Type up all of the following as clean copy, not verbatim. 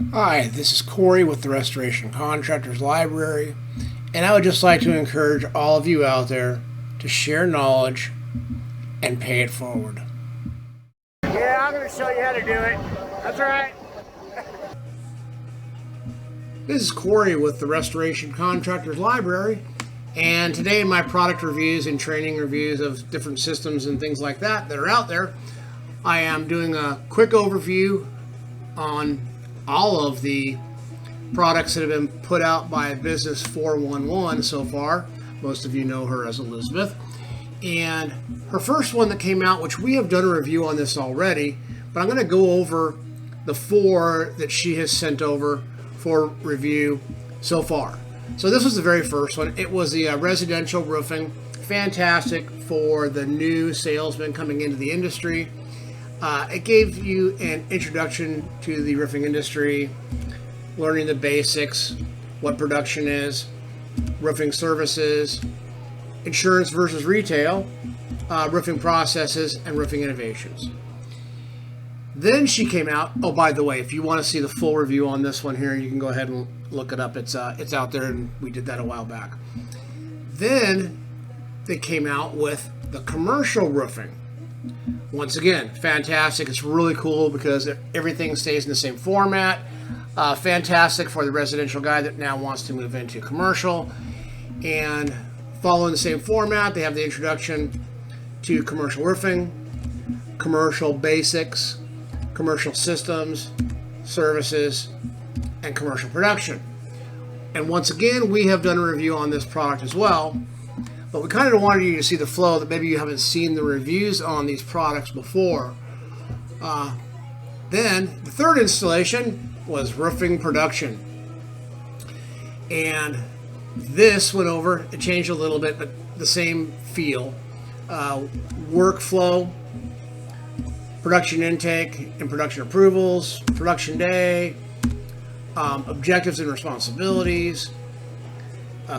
Hi, this is Corey with the Restoration Contractors Library, and I would just like to encourage all of you out there to share knowledge and pay it forward. Yeah, I'm going to show you how to do it. That's right. This is Corey with the Restoration Contractors Library, and today my product reviews and training reviews of different systems and things like that are out there. I am doing a quick overview on all of the products that have been put out by Business 411 so far. Most of you know her as Elizabeth. And her first one that came out, which we have done a review on this already, but I'm going to go over the 4 that she has sent over for review so far. So this was the very first one. It was the residential roofing. Fantastic for the new salesman coming into the industry. It gave you an introduction to the roofing industry, learning the basics, what production is, roofing services, insurance versus retail, roofing processes, and roofing innovations. Then she came out. Oh, by the way, if you want to see the full review on this one here, you can go ahead and look it up. It's out there, and we did that a while back. Then they came out with the commercial roofing. Once again, fantastic. It's really cool because everything stays in the same format. Fantastic for the residential guy that now wants to move into commercial. And following the same format, they have the introduction to commercial roofing, commercial basics, commercial systems, services, and commercial production. And once again, we have done a review on this product as well. But we kind of wanted you to see the flow that maybe you haven't seen the reviews on these products before. Then the third installation was roofing production. And this went over, it changed a little bit, but the same feel. Workflow, production intake and production approvals, production day, objectives and responsibilities,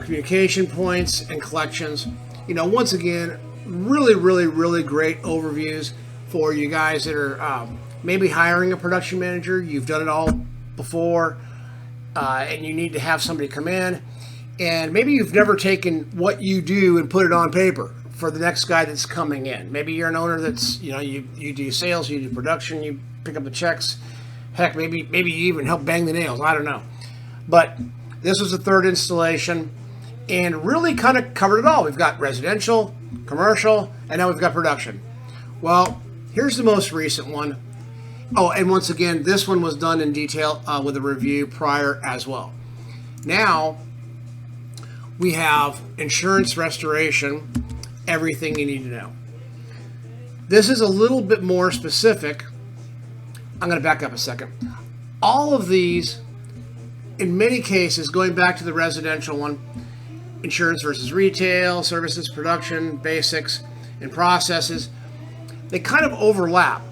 communication points and collections. Once again, really great overviews for you guys that are maybe hiring a production manager. You've done it all before, and you need to have somebody come in, and maybe you've never taken what you do and put it on paper for the next guy that's coming in. Maybe you're an owner that's, you do sales, you do production, you pick up the checks. Heck, maybe you even help bang the nails. I don't know. But this was the third installation and really kind of covered it all. We've got residential, commercial, and now we've got production. Well, here's the most recent one. Oh, and once again, this one was done in detail with a review prior as well. Now, we have insurance restoration, everything you need to know. This is a little bit more specific. I'm going to back up a second. All of these, in many cases, going back to the residential one, insurance versus retail, services, production, basics, and processes, they kind of overlap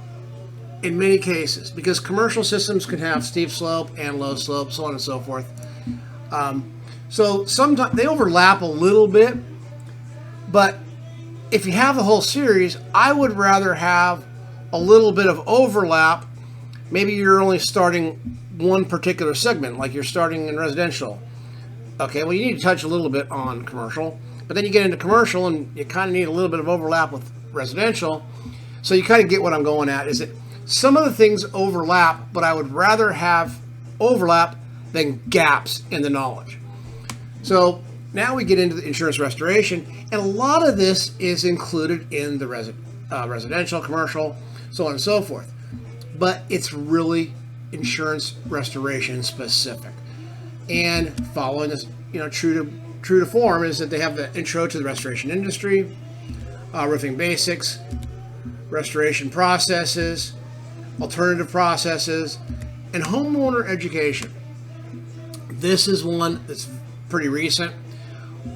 in many cases because commercial systems can have steep slope and low slope, so on and so forth. So sometimes they overlap a little bit, but if you have the whole series, I would rather have a little bit of overlap. Maybe you're only starting one particular segment, like you're starting in residential. Okay, well, you need to touch a little bit on commercial, but then you get into commercial and you kind of need a little bit of overlap with residential. So you kind of get what I'm going at, is that some of the things overlap, but I would rather have overlap than gaps in the knowledge. So now we get into the insurance restoration, and a lot of this is included in the residential, commercial, so on and so forth. But it's really insurance restoration specific. And following this, true to form, is that they have the intro to the restoration industry, roofing basics, restoration processes, alternative processes, and homeowner education. This is one that's pretty recent,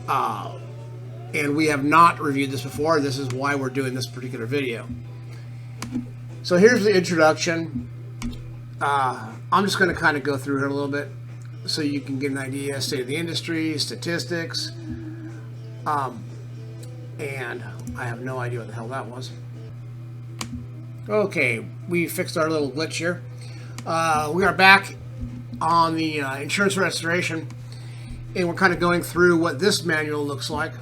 and we have not reviewed this before. This is why we're doing this particular video. So here's the introduction. I'm just going to kind of go through here a little bit so you can get an idea, state of the industry, statistics, and I have no idea what the hell that was. Okay, we fixed our little glitch here. We are back on the insurance restoration, and we're kind of going through what this manual looks like.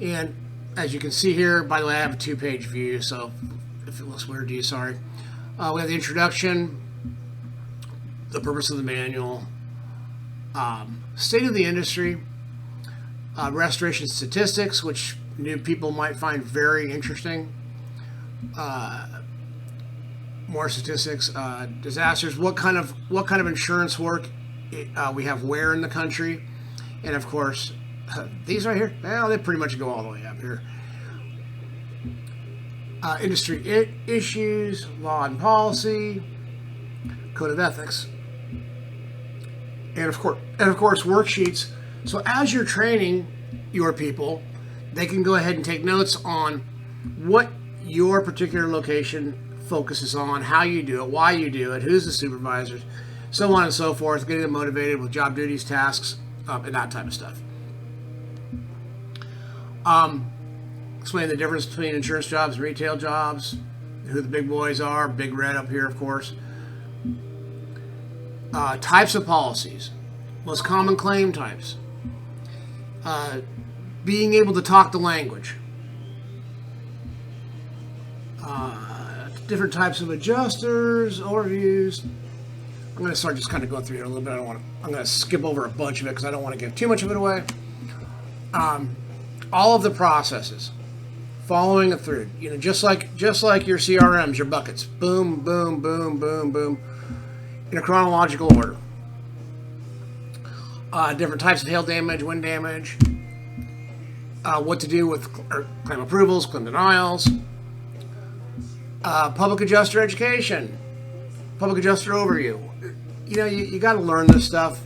And as you can see here, by the way, I have a 2-page view, so if it looks weird to you, sorry. We have the introduction, the purpose of the manual, state of the industry, restoration statistics, which new people might find very interesting. More statistics, disasters, what kind of insurance work we have where in the country, and of course these right here, well, they pretty much go all the way up here. Industry issues, law and policy, code of ethics, and of course worksheets. So as you're training your people, they can go ahead and take notes on what your particular location focuses on, how you do it, why you do it, who's the supervisors, so on and so forth, getting them motivated with job duties, tasks, and that type of stuff. Explain the difference between insurance jobs and retail jobs, who the big boys are, big red up here, of course. Types of policies, most common claim types, being able to talk the language, different types of adjusters, overviews. I'm going to start just kind of going through here a little bit. I'm going to skip over a bunch of it because I don't want to give too much of it away. All of the processes, following it through, just like your CRMs, your buckets, boom, boom, boom, boom, boom, in a chronological order. Different types of hail damage, wind damage, what to do with claim approvals, claim denials, public adjuster education, public adjuster overview. You got to learn this stuff,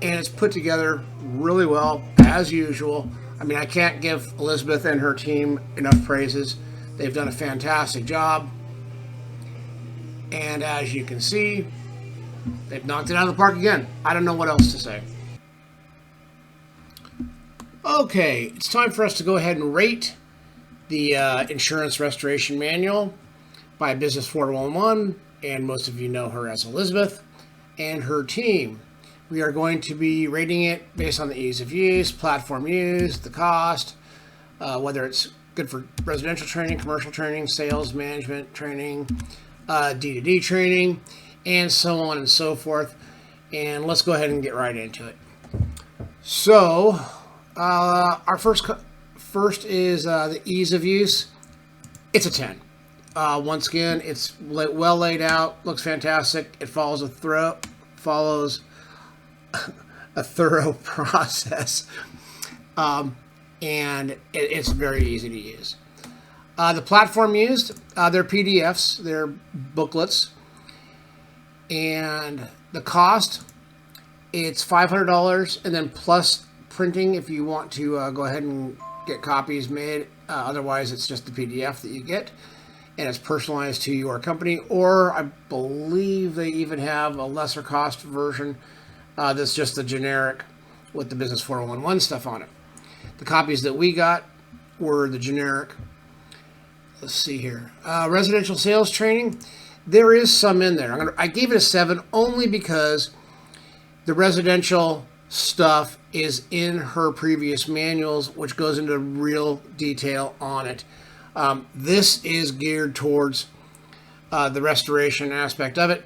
and it's put together really well, as usual. I mean, I can't give Elizabeth and her team enough praises. They've done a fantastic job, and as you can see, they've knocked it out of the park again. I don't know what else to say. Okay, it's time for us to go ahead and rate the Insurance Restoration Manual by Business 411, and most of you know her as Elizabeth and her team. We are going to be rating it based on the ease of use, platform used, the cost, whether it's good for residential training, commercial training, sales management training, D2D training, and so on and so forth. And let's go ahead and get right into it. So, our first is the ease of use. It's a 10. Once again, it's well laid out, looks fantastic. It follows a thorough process, and it's very easy to use. The platform used, they're PDFs, they're booklets, and the cost, it's $500, and then plus printing if you want to go ahead and get copies made. Otherwise, it's just the PDF that you get, and it's personalized to your company, or I believe they even have a lesser cost version that's just the generic with the Business 411 stuff on it. The copies that we got were the generic. Let's see here. Residential sales training. There is some in there. I gave it a 7 only because the residential stuff is in her previous manuals, which goes into real detail on it. This is geared towards the restoration aspect of it,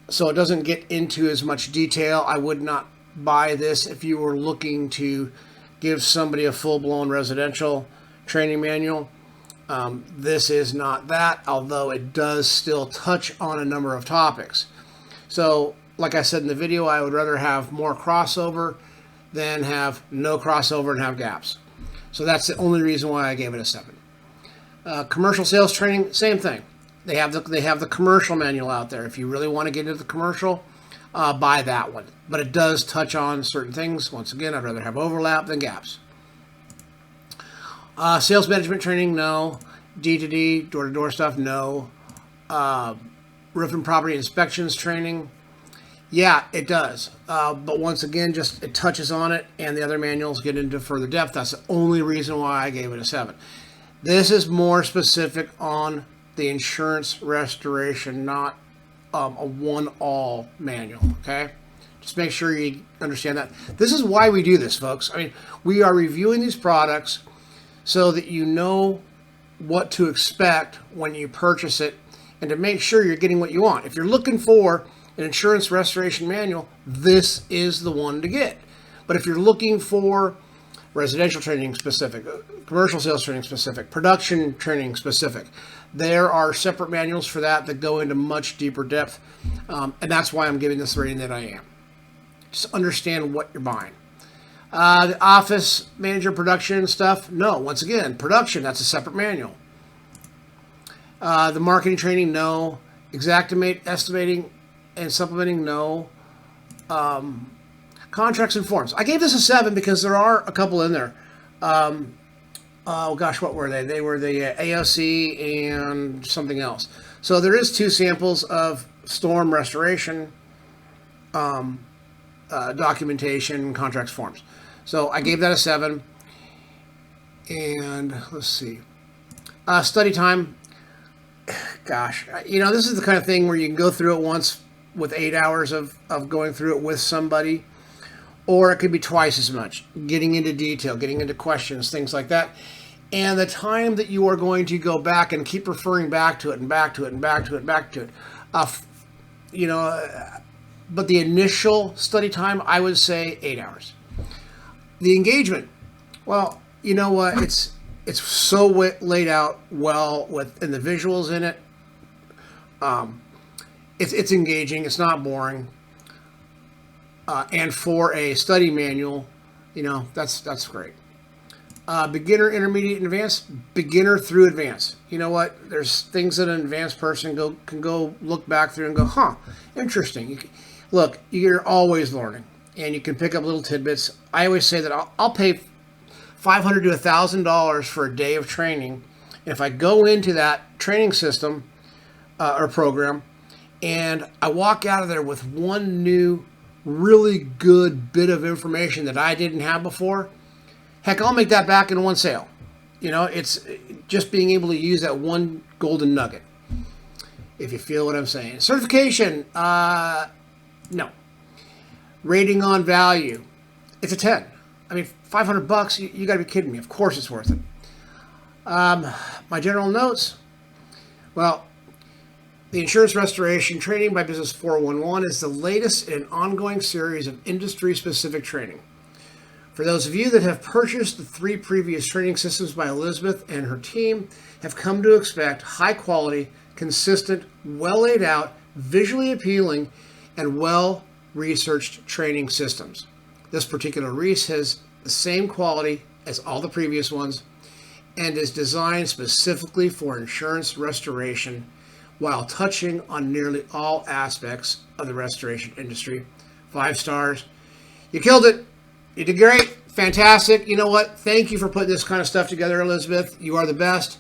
so it doesn't get into as much detail. I would not buy this if you were looking to give somebody a full-blown residential training manual. This is not that, although it does still touch on a number of topics. So, like I said in the video, I would rather have more crossover than have no crossover and have gaps. So that's the only reason why I gave it a 7. Commercial sales training, same thing. They have the commercial manual out there. If you really want to get into the commercial, buy that one. But it does touch on certain things. Once again, I'd rather have overlap than gaps. Sales management training, no. D2D, door-to-door stuff, no. Roof and property inspections training, yeah, it does. But once again, just it touches on it, and the other manuals get into further depth. That's the only reason why I gave it a 7. This is more specific on the insurance restoration, not a one-all manual, okay? Just make sure you understand that. This is why we do this, folks. I mean, we are reviewing these products so that you know what to expect when you purchase it and to make sure you're getting what you want. If you're looking for an insurance restoration manual, this is the one to get. But if you're looking for residential training specific, commercial sales training specific, production training specific, there are separate manuals for that go into much deeper depth. And that's why I'm giving this the rating that I am. Just understand what you're buying. The office manager production stuff, no. Once again, production, that's a separate manual. The marketing training, no. Estimating and supplementing, no. Contracts and forms. I gave this a 7 because there are a couple in there. Oh gosh, what were they? They were the AOC and something else. So there is 2 samples of storm restoration documentation, contracts, forms. So I gave that a 7. And let's see. Study time. Gosh, this is the kind of thing where you can go through it once with 8 hours of going through it with somebody, or it could be twice as much, getting into detail, getting into questions, things like that. And the time that you are going to go back and keep referring back to it and back to it and back to it and back to it. But the initial study time, I would say 8 hours. The engagement, well, you know what? It's so laid out well and the visuals in it. It's engaging. It's not boring. And for a study manual, that's great. Beginner, intermediate, and advanced. Beginner through advanced. You know what? There's things that an advanced person can go look back through and go, interesting. You're always learning, and you can pick up little tidbits. I always say that I'll pay $500 to $1,000 for a day of training, and if I go into that training system or program, and I walk out of there with one new, really good bit of information that I didn't have before, heck, I'll make that back in one sale. It's just being able to use that one golden nugget, if you feel what I'm saying. Certification, no. Rating on value, it's a 10. I mean, $500, you gotta be kidding me. Of course it's worth it. My general notes, well, the Insurance Restoration Training by Business 411 is the latest in an ongoing series of industry-specific training. For those of you that have purchased the 3 previous training systems by Elizabeth and her team, have come to expect high-quality, consistent, well-laid out, visually appealing, and well-researched training systems. This particular Reese has the same quality as all the previous ones and is designed specifically for insurance restoration while touching on nearly all aspects of the restoration industry. 5 stars. You killed it. You did great. Fantastic. You know what? Thank you for putting this kind of stuff together, Elizabeth. You are the best.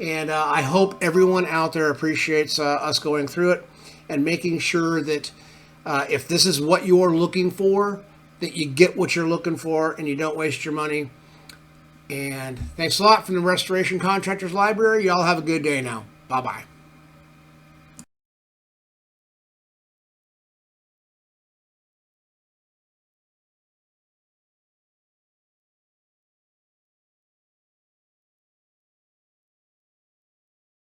And I hope everyone out there appreciates us going through it and making sure that if this is what you're looking for, that you get what you're looking for and you don't waste your money. And thanks a lot from the Restoration Contractors Library. Y'all have a good day now. Bye-bye.